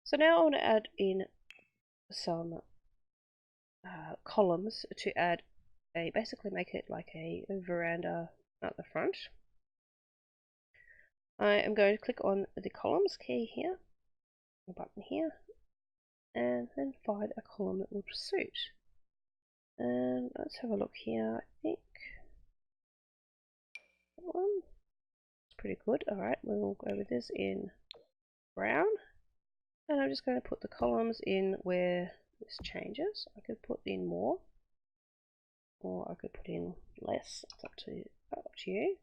So now I want to add in some columns to add basically make it like a veranda at the front. I am going to click on the columns key here, the button here, and then find a column that will suit. And let's have a look here. I think that one is pretty good. Alright, we'll go with this in brown. And I'm just going to put the columns in where this changes. I could put in more, or I could put in less. It's up to you.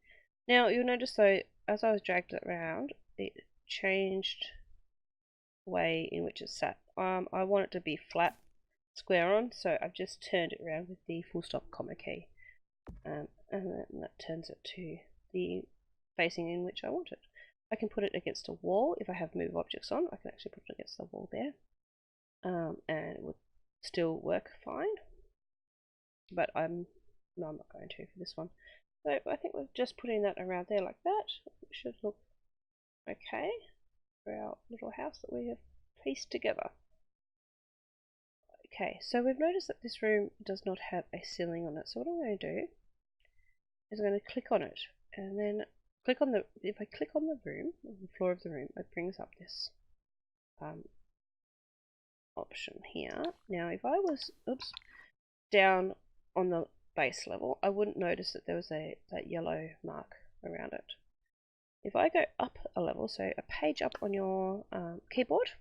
Now you'll notice though, as I was dragged it around, it changed the way in which it's sat. I want it to be flat, square on, so I've just turned it around with the full stop comma key, and then that turns it to the facing in which I want it. I can put it against a wall. If I have move objects on, I can actually put it against the wall there, and it would still work fine. But I'm not going to for this one. So I think we're just putting that around there like that. It should look okay for our little house that we have pieced together. Okay, so we've noticed that this room does not have a ceiling on it. So what I'm going to do is I'm going to click on it, and then click on the. If I click on the room, on the floor of the room, it brings up this option here. Now, if I was down on the base level, I wouldn't notice that there was that yellow mark around it. If I go up a level, so a page up on your keyboard,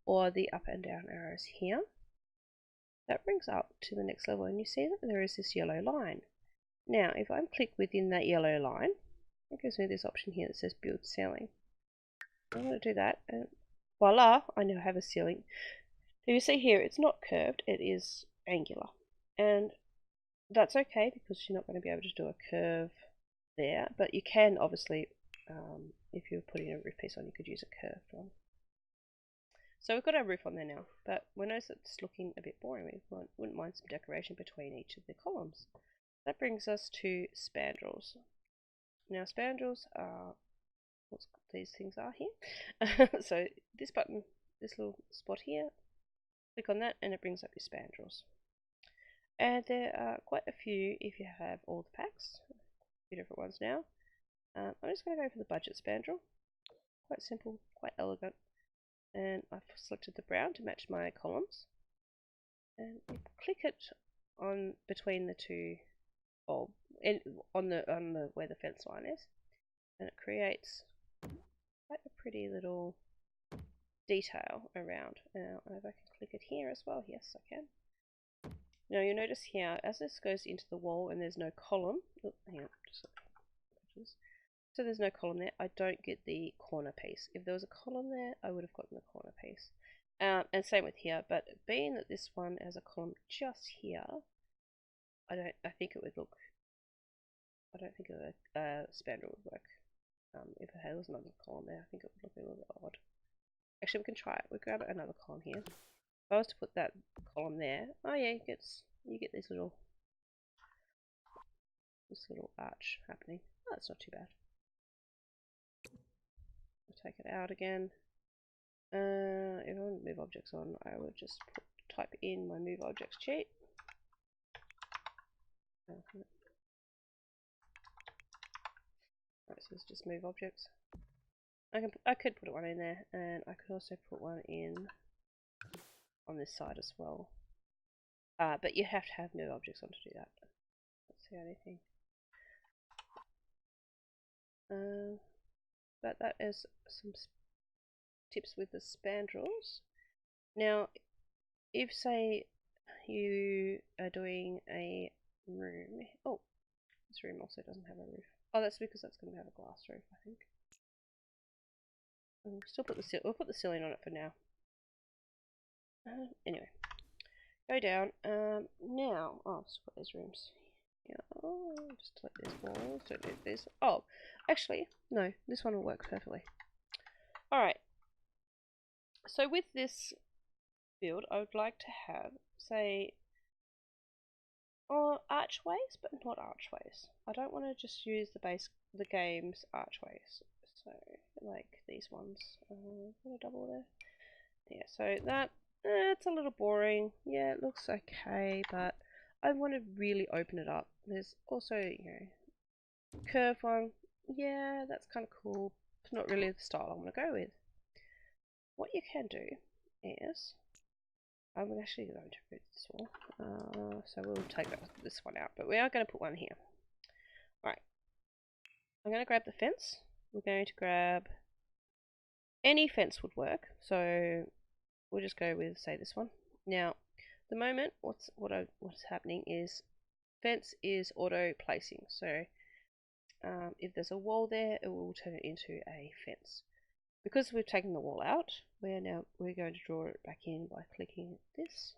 or the up and down arrows here, that brings up to the next level, and you see that there is this yellow line. Now, if I click within that yellow line, it gives me this option here that says build ceiling. I'm going to do that, and voila, I now have a ceiling. So you see here, it's not curved, it is angular. And that's okay because you're not going to be able to do a curve there, but you can obviously, if you're putting a roof piece on, you could use a curved one. So we've got our roof on there now, but we notice it's looking a bit boring. We wouldn't mind some decoration between each of the columns. That brings us to spandrels. Now spandrels are what these things are here. So this button, this little spot here, click on that and it brings up your spandrels. And there are quite a few if you have all the packs. A few different ones now. I'm just going to go for the budget spandrel. Quite simple, quite elegant. And I've selected the brown to match my columns. And you click it on between the two, or on the where the fence line is, and it creates quite a pretty little detail around. Now, if I can click it here as well, yes, I can. Now you'll notice here, as this goes into the wall and there's no column, hang on, so there's no column there, I don't get the corner piece. If there was a column there, I would have gotten the corner piece. And same with here, but being that this one has a column just here, I don't think a spandrel would work. If it was another column there, I think it would look a little bit odd. Actually, we can try it. We'll grab another column here. If I was to put that column there, oh yeah, you get this little arch happening. Oh, that's not too bad. I'll take it out again. If I want to move objects on, I would just type in my move objects cheat. Right, so it's just move objects. I could put one in there, and I could also put one in on this side as well. But you have to have move objects on to do that. That's the only thing. But that is some tips with the spandrels. Now, if say you are doing a room, oh, this room also doesn't have a roof. Oh, that's because that's going to have a glass roof, I think. We'll still put we'll put the ceiling on it for now. Anyway, go down. Now, let's put these rooms. Yeah, just delete these walls. Don't need this. Oh, actually, no, this one will work perfectly. Alright, so with this build, I would like to have, say, archways, but not archways. I don't want to just use the game's archways. So, like these ones. Got a double there. Yeah, so that, it's a little boring. Yeah, it looks okay, but I want to really open it up. There's also, curve one. Yeah, that's kind of cool. It's not really the style I want to go with. What you can do is, I'm actually going to remove this wall. So we'll take this one out, but we are going to put one here. Alright, I'm going to grab the fence. We're going to grab any fence would work, so we'll just go with, say, this one. Now, the moment what's happening is fence is auto placing, so if there's a wall there, it will turn it into a fence. Because we've taken the wall out, we're going to draw it back in by clicking this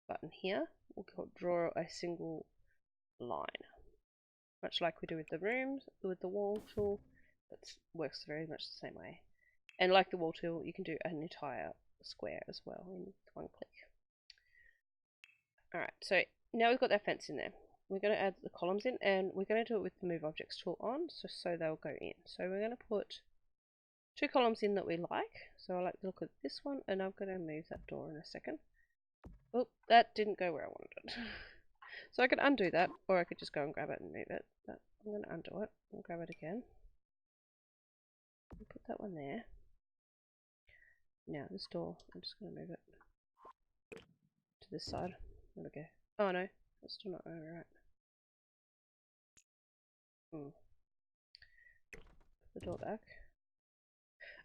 button here. We'll draw a single line, much like we do with the rooms, with the wall tool. That works very much the same way. And like the wall tool, you can do an entire square as well in one click. Alright, so now we've got that fence in there. We're going to add the columns in, and we're going to do it with the Move Objects tool on, so they'll go in. So we're going to put 2 columns in that we like. So I like to look at this one, and I'm going to move that door in a second. Oh, that didn't go where I wanted it. So I could undo that, or I could just go and grab it and move it. But I'm going to undo it and grab it again. And put that one there. Now this door, I'm just going to move it to this side. There we go. Oh no, that's still not right. Put the door back.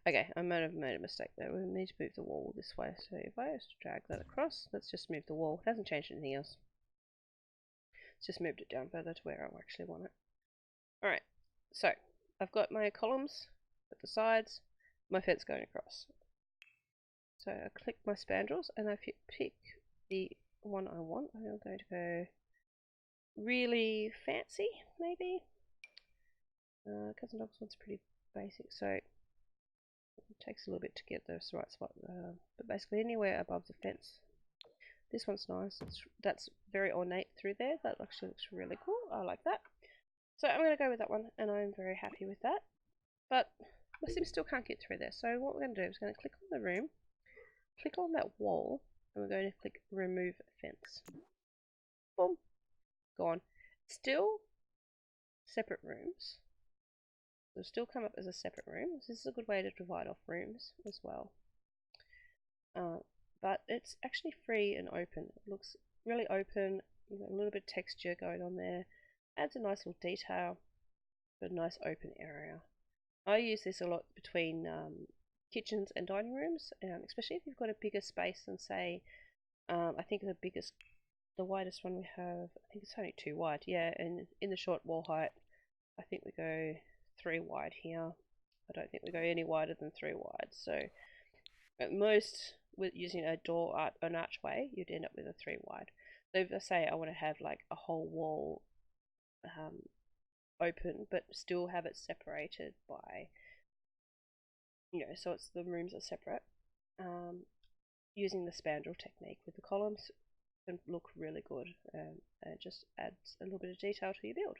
Okay, I might have made a mistake there. We need to move the wall this way. So if I just drag that across, let's just move the wall. It hasn't changed anything else. It's just moved it down further to where I actually want it. Alright, so I've got my columns at the sides, my fence going across. So I click my spandrels and I pick the one I want. I'm going to go really fancy, maybe. Cousin Dog's one's pretty basic, so it takes a little bit to get the right spot. But basically anywhere above the fence. This one's nice. That's very ornate through there. That actually looks really cool. I like that. So I'm going to go with that one, and I'm very happy with that. But my Sim still can't get through there. So what we're going to do is we're going to click on the room, click on that wall, and we're going to click Remove Fence. Boom. Gone. Still separate rooms. It'll still come up as a separate room. This is a good way to divide off rooms as well. But it's actually free and open. It looks really open. You've got a little bit of texture going on there. Adds a nice little detail, but a nice open area. I use this a lot between kitchens and dining rooms, especially if you've got a bigger space than, say, I think the widest one we have, I think it's only 2 wide, yeah, and in the short wall height, I think we go 3 wide here. I don't think we go any wider than 3 wide, so at most, with using a door an archway, you'd end up with a 3 wide. So if I say I want to have like a whole wall open, but still have it separated by, so the rooms are separate, using the spandrel technique with the columns can look really good, and it just adds a little bit of detail to your build.